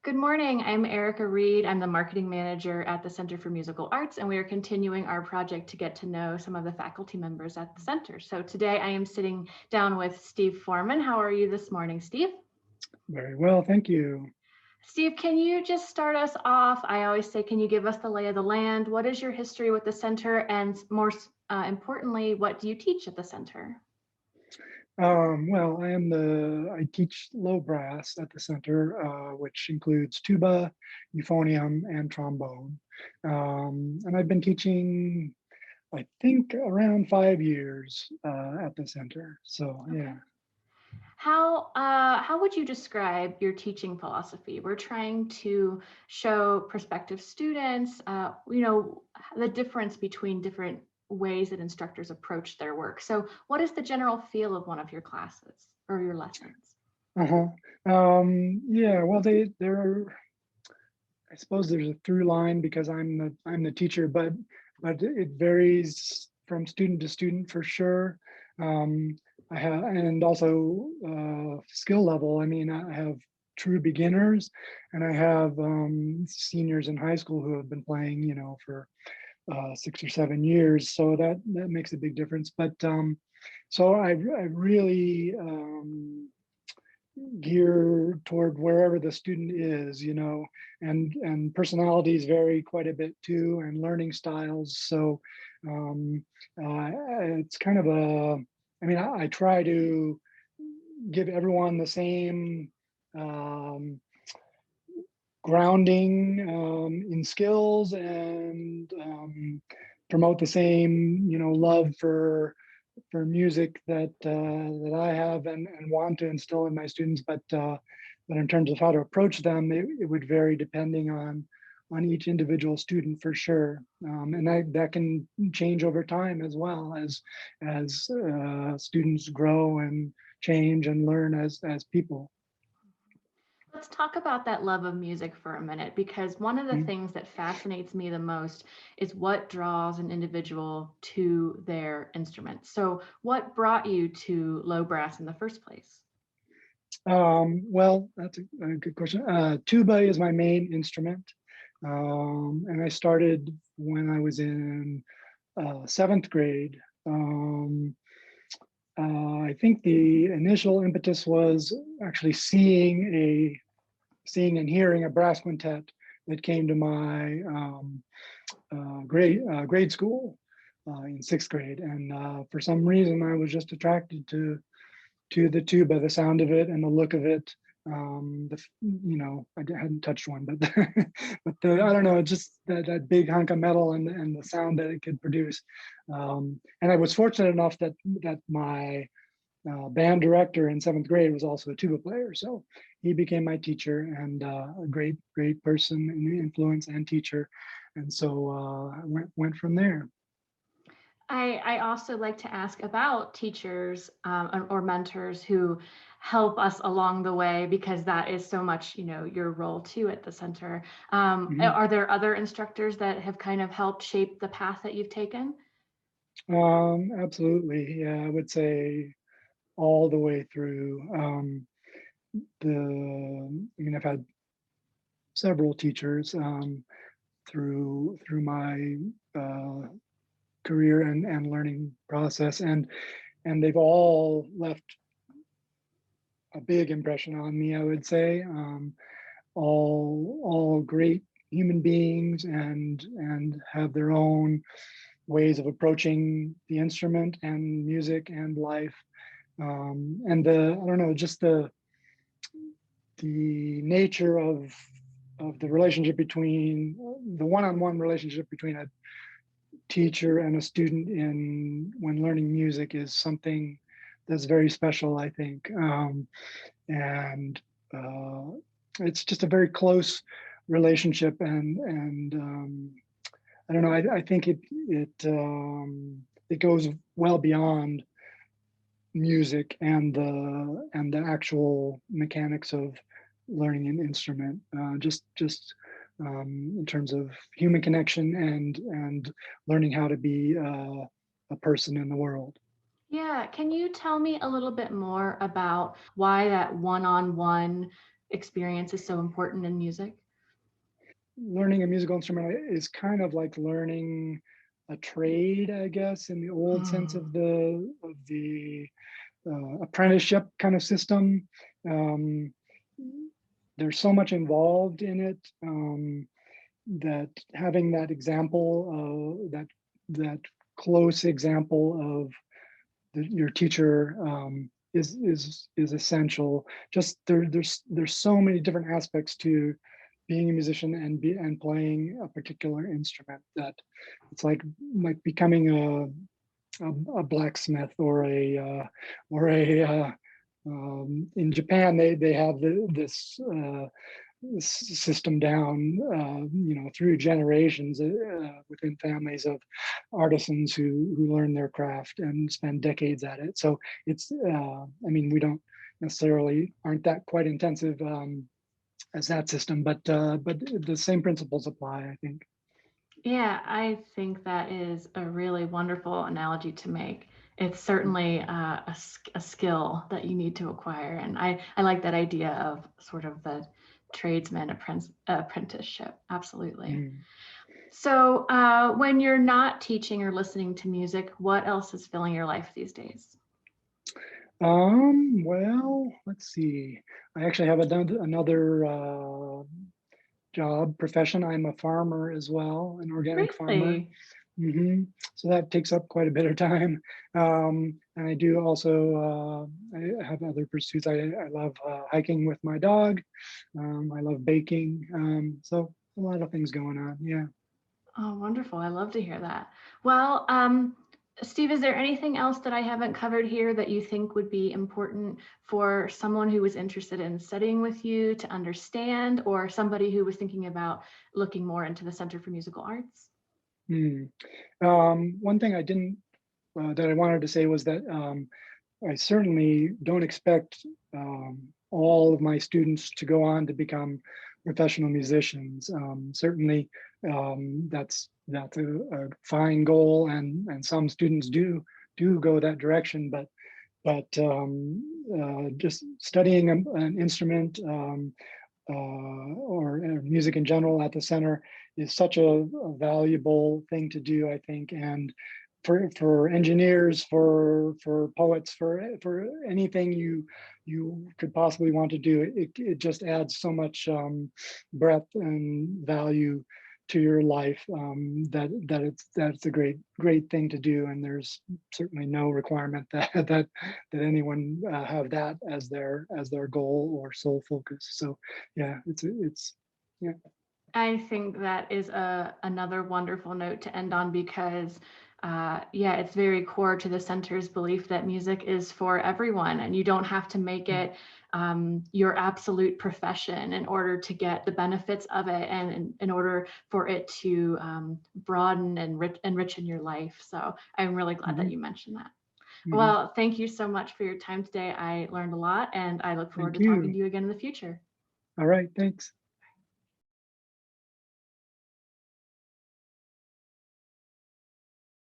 Good morning. I'm Erica Reed. I'm the marketing manager at the Center for Musical Arts, and we are continuing our project to get to know some of the faculty members at the center. So today I am sitting down with Steve Foreman. How are you this morning, Steve? Very well, thank you. Steve, can you just start us off? I always say, can you give us the lay of the land? What is your history with the center? And more importantly, what do you teach at the center? Well, I teach low brass at the center, which includes tuba, euphonium, and trombone. And I've been teaching, I think, around 5 years at the center. So, Okay. yeah. How would you describe your teaching philosophy? We're trying to show prospective students, the difference between different ways that instructors approach their work. So, what is the general feel of one of your classes or your lessons? Uh-huh. Yeah, well, I suppose there's a through line because I'm the teacher, but it varies from student to student for sure. Um, I have and also skill level. I mean, I have true beginners, and I have seniors in high school who have been playing, for 6 or 7 years. So that makes a big difference. But so I really gear toward wherever the student is, and personalities vary quite a bit too, and learning styles. So um, it's kind of I mean, I try to give everyone the same um, grounding in skills, and promote the same, love for music that I have and want to instill in my students. But in terms of how to approach them, it would vary depending on each individual student for sure, and that can change over time as well as students grow and change and learn as people. Let's talk about that love of music for a minute, because one of the Mm. things that fascinates me the most is what draws an individual to their instrument. So, what brought you to low brass in the first place? Well, that's a good question. Tuba is my main instrument, and I started when I was in seventh grade. I think the initial impetus was actually seeing and hearing a brass quintet that came to my grade school in sixth grade, and for some reason I was just attracted to the tuba, the sound of it and the look of it. I hadn't touched one, but I don't know, just that big hunk of metal and the sound that it could produce. And I was fortunate enough that my band director in seventh grade was also a tuba player, so he became my teacher, and a great person and influence and teacher. And so I went from there. I also like to ask about teachers or mentors who help us along the way, because that is so much, your role too at the center. Mhm. Are there other instructors that have kind of helped shape the path that you've taken? Absolutely, yeah, I would say all the way through. I mean, I've had several teachers through my uh, career and learning process, and they've all left a big impression on me, I would say. All great human beings, and have their own ways of approaching the instrument and music and life. And I don't know, just the nature of the relationship between the one-on-one relationship between a teacher and a student in when learning music is something that's very special, I think. And uh, it's just a very close relationship, and I don't know, I think it goes well beyond music and the actual mechanics of learning an instrument. Just in terms of human connection and learning how to be a person in the world. Yeah, can you tell me a little bit more about why that one-on-one experience is so important in music? Learning a musical instrument is kind of like learning a trade, I guess, in the old sense of Hmm. the apprenticeship kind of system. Um, there's so much involved in it, that having that example, that close example of your teacher, is essential. Just there's so many different aspects to being a musician and playing a particular instrument, that it's like becoming a blacksmith or a in Japan, they have this system down, through generations, within families of artisans who learn their craft and spend decades at it. So it's, I mean, we don't necessarily aren't that quite intensive, as that system, but the same principles apply, I think. Yeah, I think that is a really wonderful analogy to make. It's certainly a skill that you need to acquire. And I like that idea of sort of the tradesman apprenticeship. Absolutely. Mm. So, when you're not teaching or listening to music, what else is filling your life these days? Well, let's see. I actually have another job profession. I'm a farmer as well, an organic farmer. Really? hmm So that takes up quite a bit of time. And I do also, I have other pursuits. I love hiking with my dog. I love baking. So a lot of things going on. Yeah. Oh, wonderful. I love to hear that. Well, Steve, is there anything else that I haven't covered here that you think would be important for someone who was interested in studying with you to understand, or somebody who was thinking about looking more into the Center for Musical Arts? Hmm. One thing I didn't that I wanted to say was that, I certainly don't expect, all of my students to go on to become professional musicians. Certainly, that's a fine goal, and some students do go that direction. But just studying an instrument, or music in general at the center is such a valuable thing to do, I think. And for engineers, for poets, for anything you could possibly want to do, it just adds so much, breadth and value to your life, that's a great thing to do. And there's certainly no requirement that anyone, have that as their goal or sole focus. So yeah, it's yeah. I think that is another wonderful note to end on because, yeah, it's very core to the center's belief that music is for everyone, and you don't have to make Mm, it your absolute profession in order to get the benefits of it, and in order for it to broaden and enrich in your life. So I'm really glad that mhm, you mentioned that. mhm. Well, thank you so much for your time today. I learned a lot, and I look forward Thank to talking you. to you again in the future. All right, thanks.